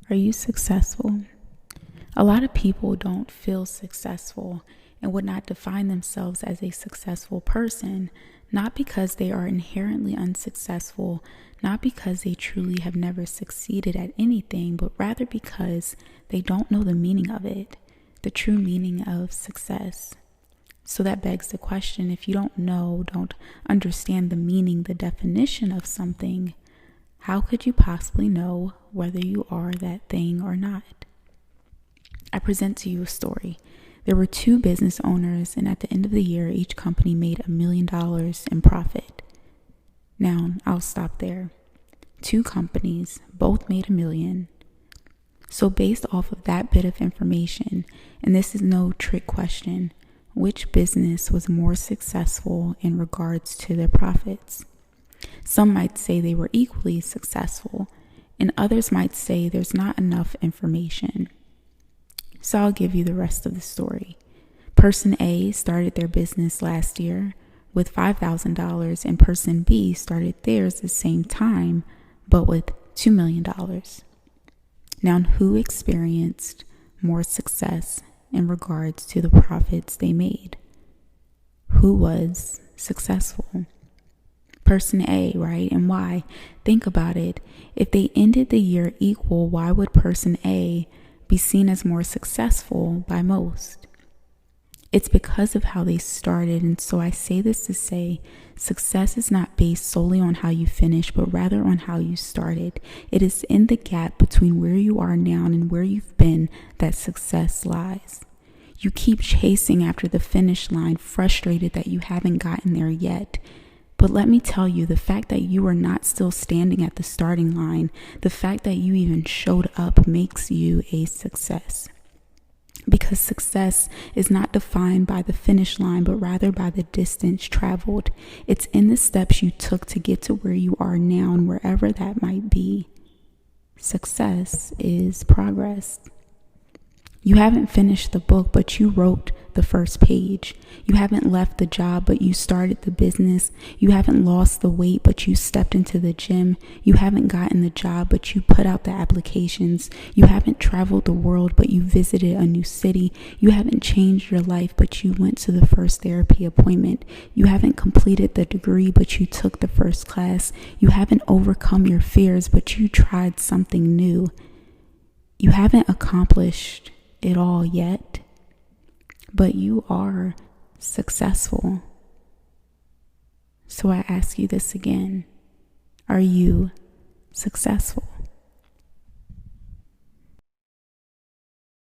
Are you successful? A lot of people don't feel successful and would not define themselves as a successful person, not because they are inherently unsuccessful, not because they truly have never succeeded at anything, but rather because they don't know the meaning of it, the true meaning of success. So that begs the question, if you don't understand the meaning, the definition of something, how could you possibly know whether you are that thing or not? I present to you a story. There were two business owners, and at the end of the year, each company made $1 million in profit. Now, I'll stop there. Two companies, both made $1 million. So based off of that bit of information, and this is no trick question, which business was more successful in regards to their profits? Some might say they were equally successful, and others might say there's not enough information. So I'll give you the rest of the story. Person A started their business last year with $5,000, and person B started theirs the same time, but with $2 million. Now, who experienced more success in regards to the profits they made? Who was successful? Person A, right? And why? Think about it. If they ended the year equal, why would person A be seen as more successful by most? It's because of how they started. And so I say this to say, success is not based solely on how you finish, but rather on how you started. It is in the gap between where you are now and where you've been that success lies. You keep chasing after the finish line, frustrated that you haven't gotten there yet. But let me tell you, the fact that you are not still standing at the starting line, the fact that you even showed up makes you a success. Because success is not defined by the finish line, but rather by the distance traveled. It's in the steps you took to get to where you are now and wherever that might be. Success is progress. You haven't finished the book, but you wrote the first page. You haven't left the job, but you started the business. You haven't lost the weight, but you stepped into the gym. You haven't gotten the job, but you put out the applications. You haven't traveled the world, but you visited a new city. You haven't changed your life, but you went to the first therapy appointment. You haven't completed the degree, but you took the first class. You haven't overcome your fears, but you tried something new. You haven't accomplished it all yet, but you are successful. So I ask you this again. Are you successful?